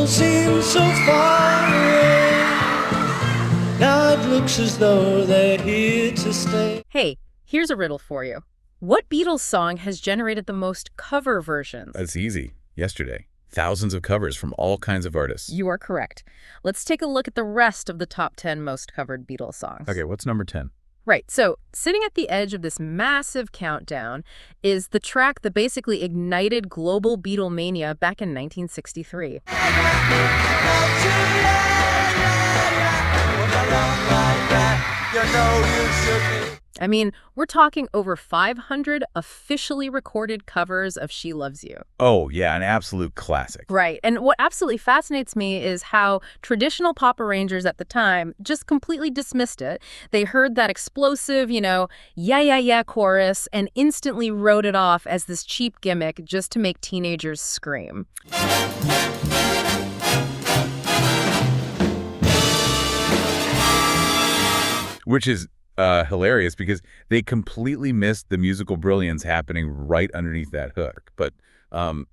all seem so far away. Now it looks as though they're here to stay. Hey, here's a riddle for you. What Beatles song has generated the most cover versions? That's easy. Yesterday. Thousands of covers from all kinds of artists. You are correct. Let's take a look at the rest of the top 10 most covered Beatles songs. Okay, what's number 10? Right, so sitting at the edge of this massive countdown is the track that basically ignited global Beatlemania back in 1963. I mean, we're talking over 500 officially recorded covers of She Loves You. Oh, yeah, an absolute classic. Right. And what absolutely fascinates me is how traditional pop arrangers at the time just completely dismissed it. They heard that explosive, yeah, yeah, yeah chorus and instantly wrote it off as this cheap gimmick just to make teenagers scream. Which is hilarious because they completely missed the musical brilliance happening right underneath that hook. But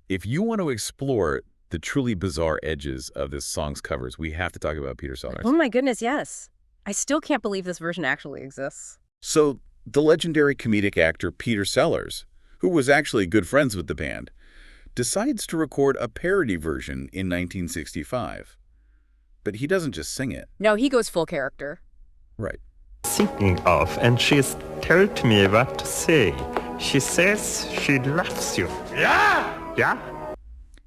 if you want to explore the truly bizarre edges of this song's covers, we have to talk about Peter Sellers. Oh my goodness, yes. I still can't believe this version actually exists. So the legendary comedic actor Peter Sellers, who was actually good friends with the band, decides to record a parody version in 1965. But he doesn't just sing it. No, he goes full character. Right. Thinking of, and she's told me what to say. She says she loves you. Yeah? Yeah?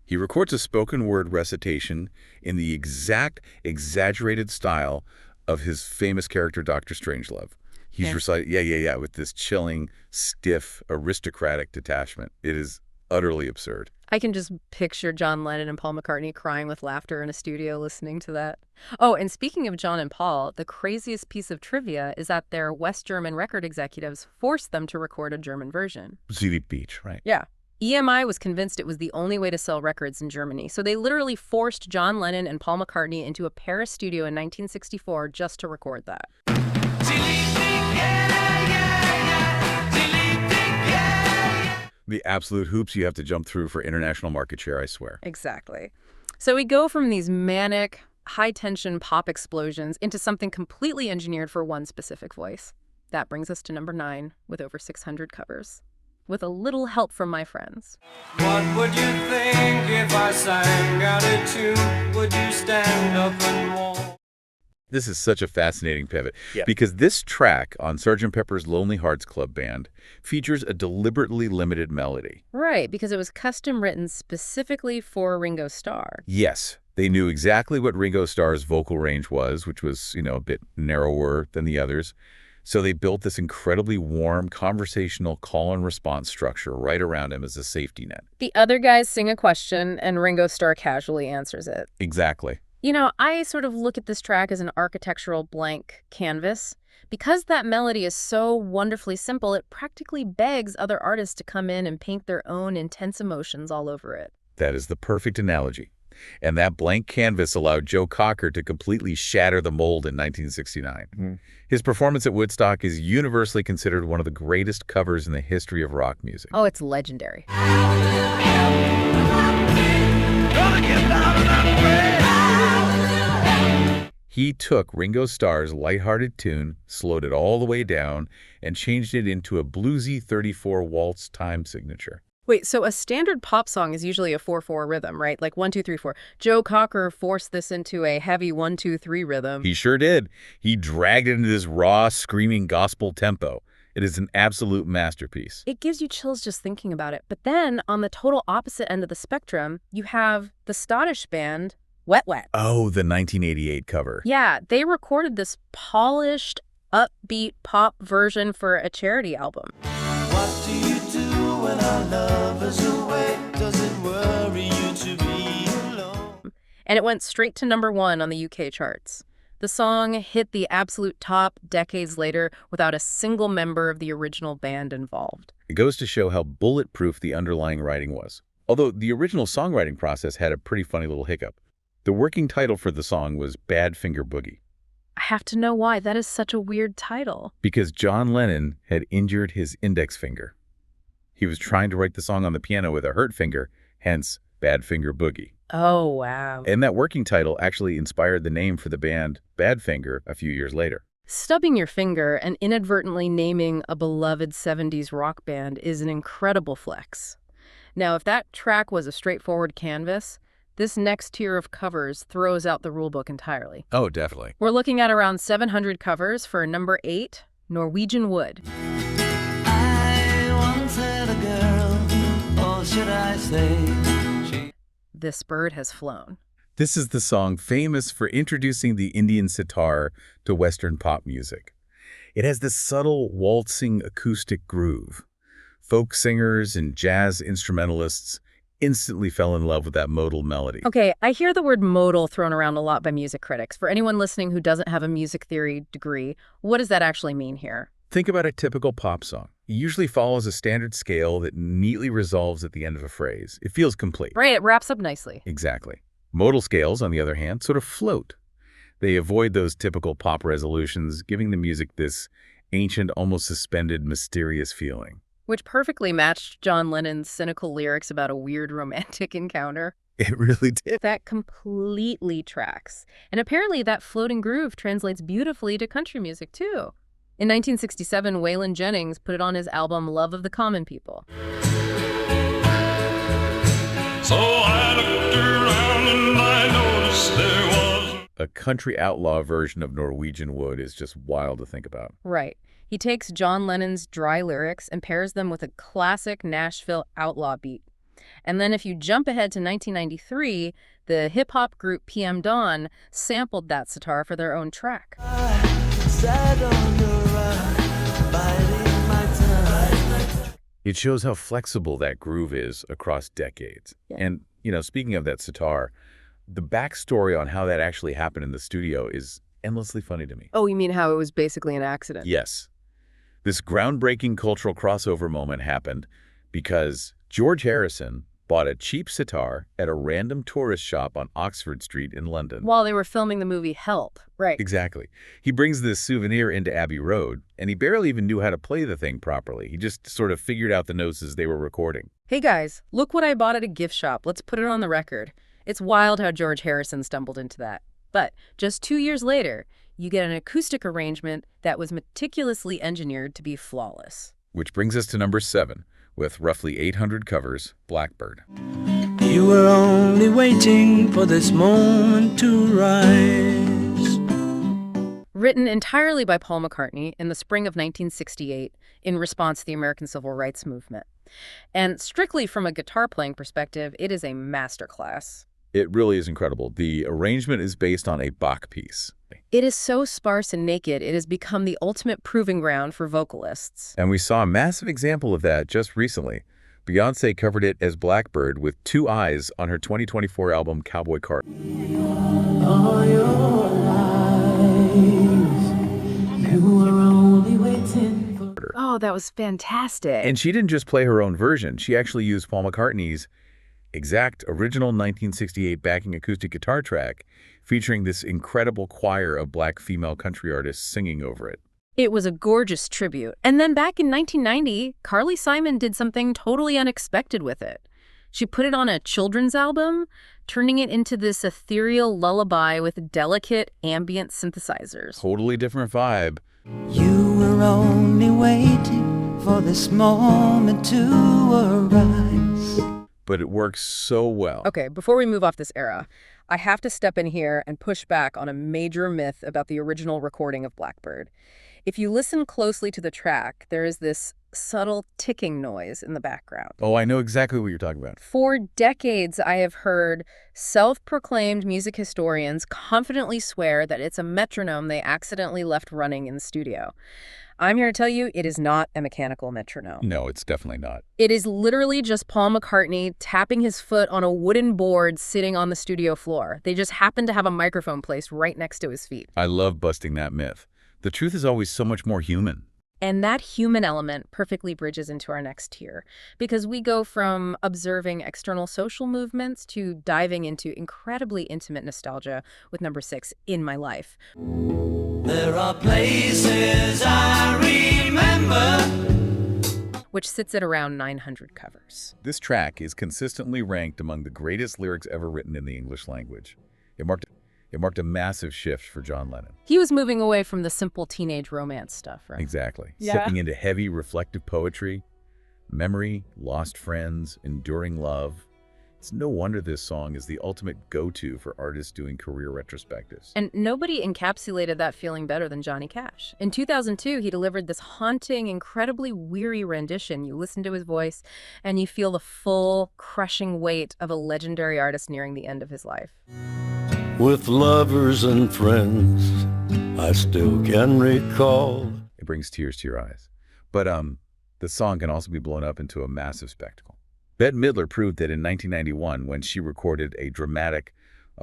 He records a spoken word recitation in the exact exaggerated style of his famous character, Dr. Strangelove. He's reciting, yeah, with this chilling, stiff, aristocratic detachment. It is utterly absurd. I can just picture John Lennon and Paul McCartney crying with laughter in a studio listening to that. Oh, and speaking of John and Paul, the craziest piece of trivia is that their West German record executives forced them to record a German version. CD Beach, right? Yeah. EMI was convinced it was the only way to sell records in Germany, so they literally forced John Lennon and Paul McCartney into a Paris studio in 1964 just to record that. The absolute hoops you have to jump through for international market share, I swear. Exactly. So we go from these manic, high-tension pop explosions into something completely engineered for one specific voice. That brings us to number 9, with over 600 covers. With a little help from my friends. What would you think if I sang out a tune? Would you stand up and walk? This is such a fascinating pivot because this track on Sgt. Pepper's Lonely Hearts Club Band features a deliberately limited melody. Right, because it was custom written specifically for Ringo Starr. Yes, they knew exactly what Ringo Starr's vocal range was, which was, a bit narrower than the others. So they built this incredibly warm, conversational call and response structure right around him as a safety net. The other guys sing a question, and Ringo Starr casually answers it. Exactly. I sort of look at this track as an architectural blank canvas. Because that melody is so wonderfully simple, it practically begs other artists to come in and paint their own intense emotions all over it. That is the perfect analogy. And that blank canvas allowed Joe Cocker to completely shatter the mold in 1969. Mm-hmm. His performance at Woodstock is universally considered one of the greatest covers in the history of rock music. Oh, it's legendary. He took Ringo Starr's lighthearted tune, slowed it all the way down, and changed it into a bluesy 34 waltz time signature. Wait, so a standard pop song is usually a 4/4 rhythm, right? Like 1 2 3 4. Joe Cocker forced this into a heavy 1 2 3 rhythm. He sure did. He dragged it into this raw, screaming gospel tempo. It is an absolute masterpiece. It gives you chills just thinking about it. But then, on the total opposite end of the spectrum, you have the Scottish band Wet Wet. Oh, the 1988 cover. Yeah, they recorded this polished, upbeat pop version for a charity album. What do you do when our love is away? Does it worry you to be alone? And it went straight to number 1 on the UK charts. The song hit the absolute top decades later without a single member of the original band involved. It goes to show how bulletproof the underlying writing was. Although the original songwriting process had a pretty funny little hiccup. The working title for the song was Badfinger Boogie. I have to know why. That is such a weird title. Because John Lennon had injured his index finger. He was trying to write the song on the piano with a hurt finger, hence Badfinger Boogie. Oh, wow. And that working title actually inspired the name for the band Badfinger a few years later. Stubbing your finger and inadvertently naming a beloved 70s rock band is an incredible flex. Now, if that track was a straightforward canvas, this next tier of covers throws out the rulebook entirely. Oh, definitely. We're looking at around 700 covers for number 8, Norwegian Wood. I once had a girl, or should I say, This bird has flown. This is the song famous for introducing the Indian sitar to Western pop music. It has this subtle, waltzing acoustic groove. Folk singers and jazz instrumentalists instantly fell in love with that modal melody. Okay, I hear the word modal thrown around a lot by music critics. For anyone listening who doesn't have a music theory degree, what does that actually mean here? Think about a typical pop song. It usually follows a standard scale that neatly resolves at the end of a phrase. It feels complete. Right, it wraps up nicely. Exactly. Modal scales, on the other hand, sort of float. They avoid those typical pop resolutions, giving the music this ancient, almost suspended, mysterious feeling. Which perfectly matched John Lennon's cynical lyrics about a weird romantic encounter. It really did. That completely tracks. And apparently that floating groove translates beautifully to country music, too. In 1967, Waylon Jennings put it on his album Love of the Common People. So I looked around and I noticed there was A country outlaw version of Norwegian Wood is just wild to think about. Right. He takes John Lennon's dry lyrics and pairs them with a classic Nashville outlaw beat. And then if you jump ahead to 1993, the hip-hop group PM Dawn sampled that sitar for their own track. sat on the rock, biding my time. It shows how flexible that groove is across decades. Yeah. And, speaking of that sitar, the backstory on how that actually happened in the studio is endlessly funny to me. Oh, you mean how it was basically an accident? Yes. This groundbreaking cultural crossover moment happened because George Harrison bought a cheap sitar at a random tourist shop on Oxford Street in London. While they were filming the movie Help. Right. Exactly. He brings this souvenir into Abbey Road, and he barely even knew how to play the thing properly. He just sort of figured out the notes as they were recording. Hey guys, look what I bought at a gift shop. Let's put it on the record. It's wild how George Harrison stumbled into that. But just 2 years later, you get an acoustic arrangement that was meticulously engineered to be flawless. Which brings us to number 7, with roughly 800 covers, Blackbird. You were only waiting for this moment to rise. Written entirely by Paul McCartney in the spring of 1968 in response to the American Civil Rights Movement. And strictly from a guitar playing perspective, it is a masterclass. It really is incredible. The arrangement is based on a Bach piece. It is so sparse and naked, it has become the ultimate proving ground for vocalists. And we saw a massive example of that just recently. Beyoncé covered it as Blackbird with 2 eyes on her 2024 album Cowboy Carter. All your life, you were only waiting for. Oh, that was fantastic. And she didn't just play her own version. She actually used Paul McCartney's exact original 1968 backing acoustic guitar track, featuring this incredible choir of Black female country artists singing over it. It was a gorgeous tribute. And then back in 1990, Carly Simon did something totally unexpected with it. She put it on a children's album, turning it into this ethereal lullaby with delicate ambient synthesizers. Totally different vibe. You were only waiting for this moment to arise. But it works so well. Okay, before we move off this era, I have to step in here and push back on a major myth about the original recording of Blackbird. If you listen closely to the track, there is this subtle ticking noise in the background. Oh, I know exactly what you're talking about. For decades, I have heard self-proclaimed music historians confidently swear that it's a metronome they accidentally left running in the studio. I'm here to tell you it is not a mechanical metronome. No, it's definitely not. It is literally just Paul McCartney tapping his foot on a wooden board sitting on the studio floor. They just happen to have a microphone placed right next to his feet. I love busting that myth. The truth is always so much more human. And that human element perfectly bridges into our next tier, because we go from observing external social movements to diving into incredibly intimate nostalgia with number 6, In My Life. There are places I remember. which sits at around 900 covers. This track is consistently ranked among the greatest lyrics ever written in the English language. It marked a massive shift for John Lennon. He was moving away from the simple teenage romance stuff, right? Exactly. Yeah. Stepping into heavy, reflective poetry, memory, lost friends, enduring love. It's no wonder this song is the ultimate go-to for artists doing career retrospectives. And nobody encapsulated that feeling better than Johnny Cash. In 2002, he delivered this haunting, incredibly weary rendition. You listen to his voice, and you feel the full, crushing weight of a legendary artist nearing the end of his life. With lovers and friends, I still can recall. It brings tears to your eyes. But the song can also be blown up into a massive spectacle. Bette Midler proved that in 1991 when she recorded a dramatic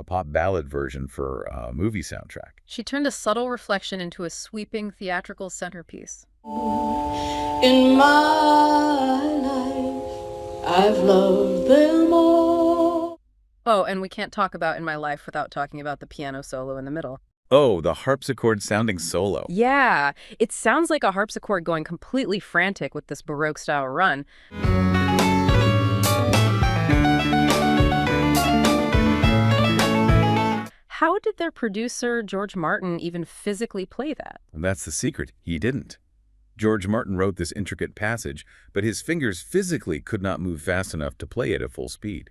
pop ballad version for a movie soundtrack. She turned a subtle reflection into a sweeping theatrical centerpiece. In my life, I've loved them all. Oh, and we can't talk about In My Life without talking about the piano solo in the middle. Oh, the harpsichord sounding solo. Yeah, it sounds like a harpsichord going completely frantic with this Baroque-style run. How did their producer, George Martin, even physically play that? And that's the secret. He didn't. George Martin wrote this intricate passage, but his fingers physically could not move fast enough to play it at full speed.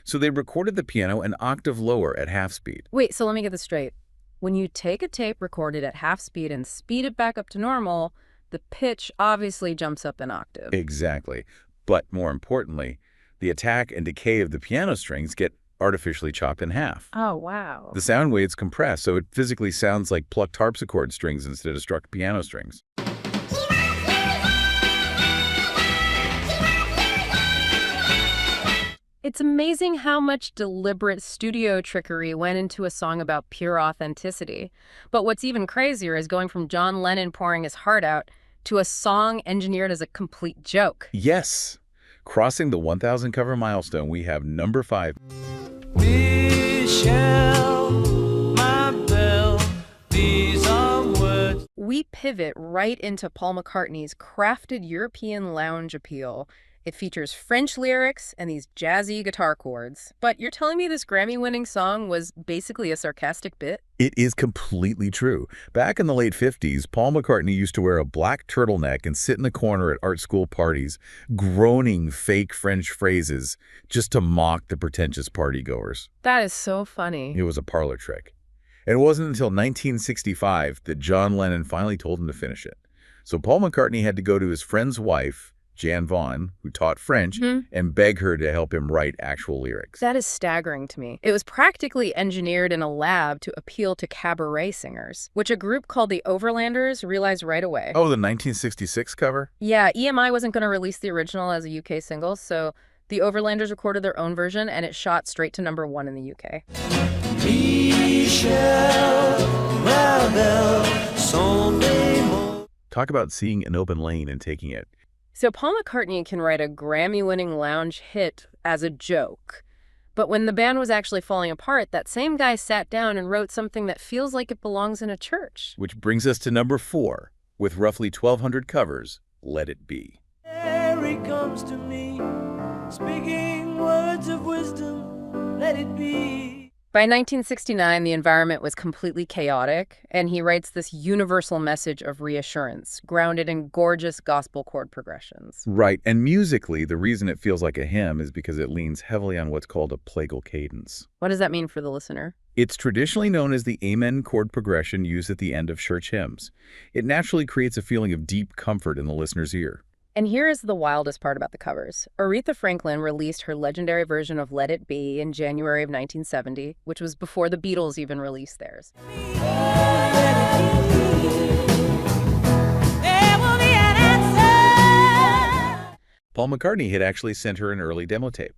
So they recorded the piano an octave lower at half speed. Wait, so let me get this straight. When you take a tape recorded at half speed and speed it back up to normal, the pitch obviously jumps up an octave. Exactly. But more importantly, the attack and decay of the piano strings get artificially chopped in half. Oh, wow. The sound waves compress, so it physically sounds like plucked harpsichord strings instead of struck piano strings. It's amazing how much deliberate studio trickery went into a song about pure authenticity. But what's even crazier is going from John Lennon pouring his heart out to a song engineered as a complete joke. Yes. Crossing the 1,000 cover milestone, we have number 5. Michelle, my belle, these are words. We pivot right into Paul McCartney's crafted European lounge appeal. It features French lyrics and these jazzy guitar chords. But you're telling me this Grammy-winning song was basically a sarcastic bit? It is completely true. Back in the late 50s, Paul McCartney used to wear a black turtleneck and sit in the corner at art school parties, groaning fake French phrases just to mock the pretentious partygoers. That is so funny. It was a parlor trick. And it wasn't until 1965 that John Lennon finally told him to finish it. So Paul McCartney had to go to his friend's wife, Jan Vaughn, who taught French, and beg her to help him write actual lyrics. That is staggering to me. It was practically engineered in a lab to appeal to cabaret singers, which a group called the Overlanders realized right away. Oh, the 1966 cover? Yeah, EMI wasn't going to release the original as a UK single, so the Overlanders recorded their own version, and it shot straight to number 1 in the UK. Michelle, ma belle, son. Talk about seeing an open lane and taking it. So Paul McCartney can write a Grammy-winning lounge hit as a joke. But when the band was actually falling apart, that same guy sat down and wrote something that feels like it belongs in a church. Which brings us to number 4, with roughly 1,200 covers, Let It Be. There he comes to me, speaking words of wisdom, let it be. By 1969, the environment was completely chaotic, and he writes this universal message of reassurance, grounded in gorgeous gospel chord progressions. Right, and musically, the reason it feels like a hymn is because it leans heavily on what's called a plagal cadence. What does that mean for the listener? It's traditionally known as the amen chord progression used at the end of church hymns. It naturally creates a feeling of deep comfort in the listener's ear. And here is the wildest part about the covers. Aretha Franklin released her legendary version of Let It Be in January of 1970, which was before the Beatles even released theirs. Paul McCartney had actually sent her an early demo tape.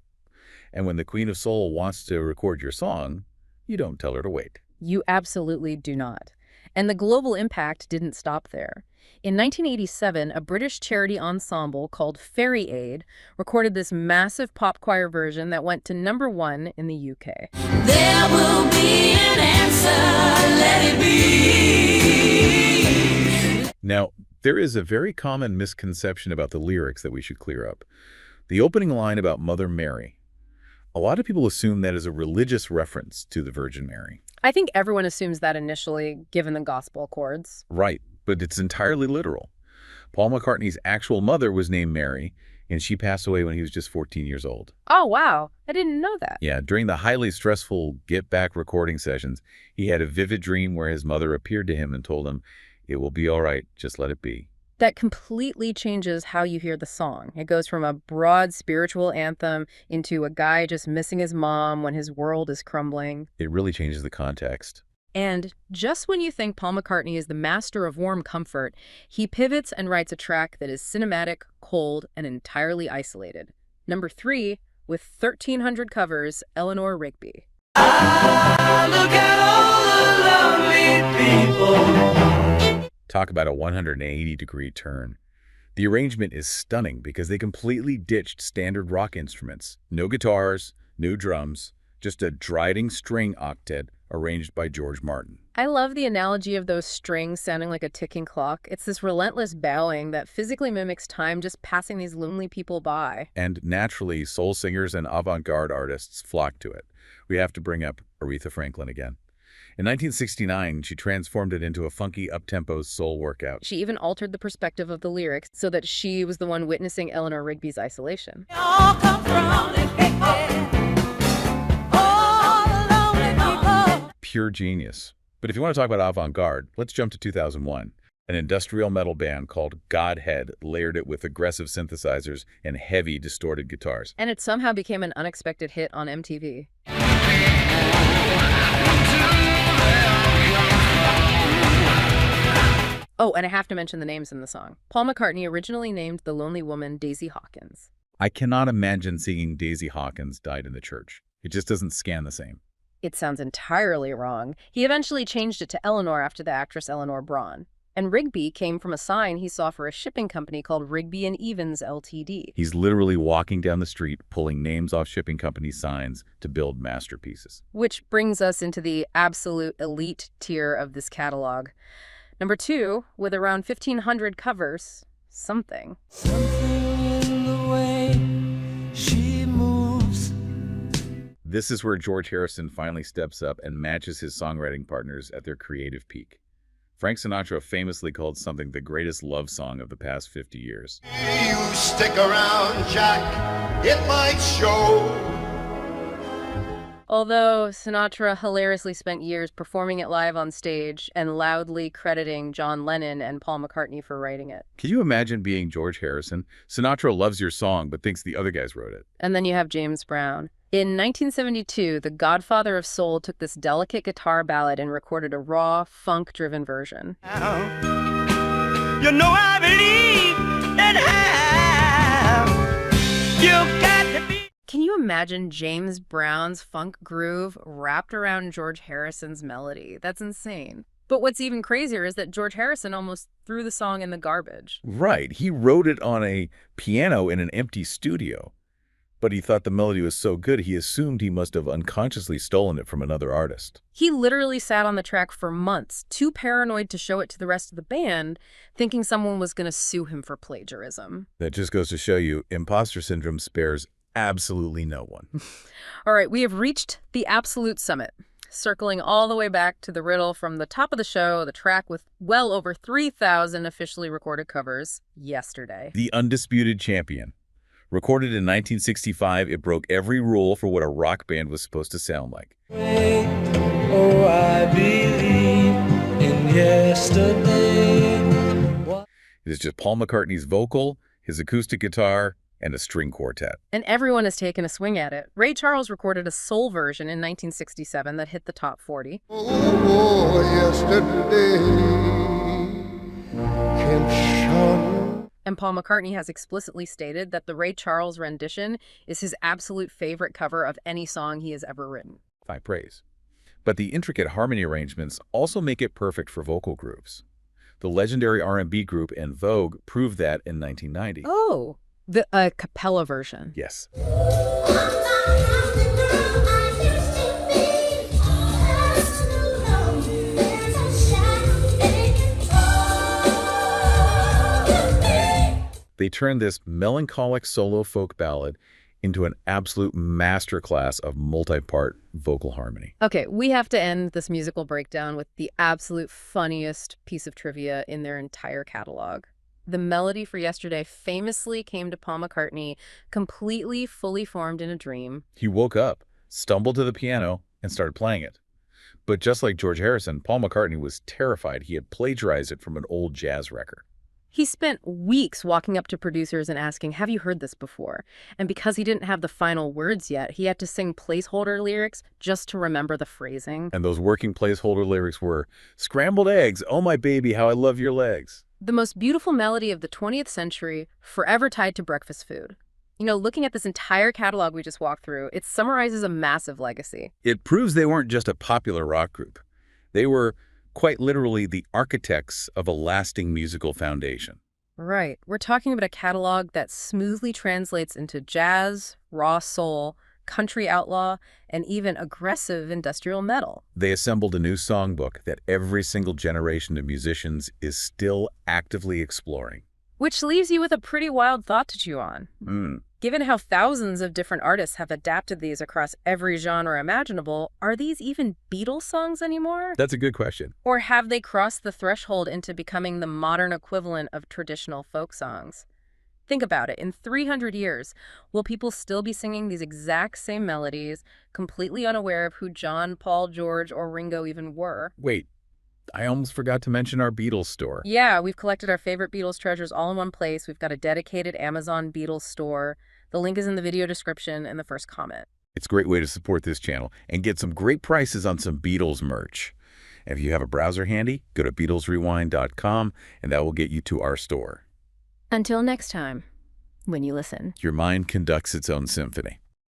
And when the Queen of Soul wants to record your song, you don't tell her to wait. You absolutely do not. And the global impact didn't stop there. In 1987, a British charity ensemble called Fairy Aid recorded this massive pop choir version that went to number 1 in the UK. There will be an answer, let it be. Now, There is a very common misconception about the lyrics that we should clear up. The opening line about Mother Mary. A lot of people assume that is a religious reference to the Virgin Mary. I think everyone assumes that initially, given the gospel chords. Right, but it's entirely literal. Paul McCartney's actual mother was named Mary, and she passed away when he was just 14 years old. Oh, wow. I didn't know that. Yeah, during the highly stressful Get Back recording sessions, he had a vivid dream where his mother appeared to him and told him, "It will be all right, just let it be." That completely changes how you hear the song. It goes from a broad spiritual anthem into a guy just missing his mom when his world is crumbling. It really changes the context. And just when you think Paul McCartney is the master of warm comfort, he pivots and writes a track that is cinematic, cold, and entirely isolated. Number 3, with 1,300 covers, Eleanor Rigby. Look at all the lonely people. Talk about a 180-degree turn. The arrangement is stunning because they completely ditched standard rock instruments. No guitars, no drums, just a Dryden string octet arranged by George Martin. I love the analogy of those strings sounding like a ticking clock. It's this relentless bowing that physically mimics time just passing these lonely people by. And naturally, soul singers and avant-garde artists flocked to it. We have to bring up Aretha Franklin again. In 1969, she transformed it into a funky, up-tempo soul workout. She even altered the perspective of the lyrics so that she was the one witnessing Eleanor Rigby's isolation. All come from the all the lonely people. Pure genius. But if you want to talk about avant-garde, let's jump to 2001. An industrial metal band called Godhead layered it with aggressive synthesizers and heavy, distorted guitars. And it somehow became an unexpected hit on MTV. Oh, and I have to mention the names in the song. Paul McCartney originally named the lonely woman Daisy Hawkins. I cannot imagine singing Daisy Hawkins died in the church. It just doesn't scan the same. It sounds entirely wrong. He eventually changed it to Eleanor after the actress Eleanor Braun. And Rigby came from a sign he saw for a shipping company called Rigby & Evans Ltd. He's literally walking down the street, pulling names off shipping company signs to build masterpieces. Which brings us into the absolute elite tier of this catalog. Number 2, with around 1,500 covers, Something. Something in the way she moves. This is where George Harrison finally steps up and matches his songwriting partners at their creative peak. Frank Sinatra famously called Something the greatest love song of the past 50 years. You stick around, Jack, it might show. Although Sinatra hilariously spent years performing it live on stage and loudly crediting John Lennon and Paul McCartney for writing it. Can you imagine being George Harrison? Sinatra loves your song but thinks the other guys wrote it. And then you have James Brown. In 1972, the godfather of soul took this delicate guitar ballad and recorded a raw, funk-driven version. You know I believe in how you got to be. Can you imagine James Brown's funk groove wrapped around George Harrison's melody? That's insane. But what's even crazier is that George Harrison almost threw the song in the garbage. Right. He wrote it on a piano in an empty studio. But he thought the melody was so good, he assumed he must have unconsciously stolen it from another artist. He literally sat on the track for months, too paranoid to show it to the rest of the band, thinking someone was going to sue him for plagiarism. That just goes to show you, imposter syndrome spares absolutely no one. All right, we have reached the absolute summit, circling all the way back to the riddle from the top of the show, the track with well over 3,000 officially recorded covers, Yesterday. The undisputed champion. Recorded in 1965, it broke every rule for what a rock band was supposed to sound like. Oh, I believe in yesterday. It is just Paul McCartney's vocal, his acoustic guitar, and a string quartet. And everyone has taken a swing at it. Ray Charles recorded a soul version in 1967 that hit the top 40. Oh, yesterday came shining. And Paul McCartney has explicitly stated that the Ray Charles rendition is his absolute favorite cover of any song he has ever written. High praise. But the intricate harmony arrangements also make it perfect for vocal groups. The legendary R&B group En Vogue proved that in 1990. Oh, the a cappella version. Yes. They turned this melancholic solo folk ballad into an absolute masterclass of multi-part vocal harmony. Okay, we have to end this musical breakdown with the absolute funniest piece of trivia in their entire catalog. The melody for Yesterday famously came to Paul McCartney completely fully formed in a dream. He woke up, stumbled to the piano, and started playing it. But just like George Harrison, Paul McCartney was terrified he had plagiarized it from an old jazz record. He spent weeks walking up to producers and asking, have you heard this before? And because he didn't have the final words yet, he had to sing placeholder lyrics just to remember the phrasing. And those working placeholder lyrics were, "Scrambled eggs, oh my baby, how I love your legs." The most beautiful melody of the 20th century, forever tied to breakfast food. You know, looking at this entire catalog we just walked through, it summarizes a massive legacy. It proves they weren't just a popular rock group. They were quite literally the architects of a lasting musical foundation. Right. We're talking about a catalog that smoothly translates into jazz, raw soul, country outlaw, and even aggressive industrial metal. They assembled a new songbook that every single generation of musicians is still actively exploring. Which leaves you with a pretty wild thought to chew on. Given how thousands of different artists have adapted these across every genre imaginable, are these even Beatles songs anymore? That's a good question. Or have they crossed the threshold into becoming the modern equivalent of traditional folk songs? Think about it. In 300 years, will people still be singing these exact same melodies, completely unaware of who John, Paul, George, or Ringo even were? Wait, I almost forgot to mention our Beatles store. Yeah, we've collected our favorite Beatles treasures all in one place. We've got a dedicated Amazon Beatles store. The link is in the video description and the first comment. It's a great way to support this channel and get some great prices on some Beatles merch. And if you have a browser handy, go to BeatlesRewind.com and that will get you to our store. Until next time, when you listen. Your mind conducts its own symphony.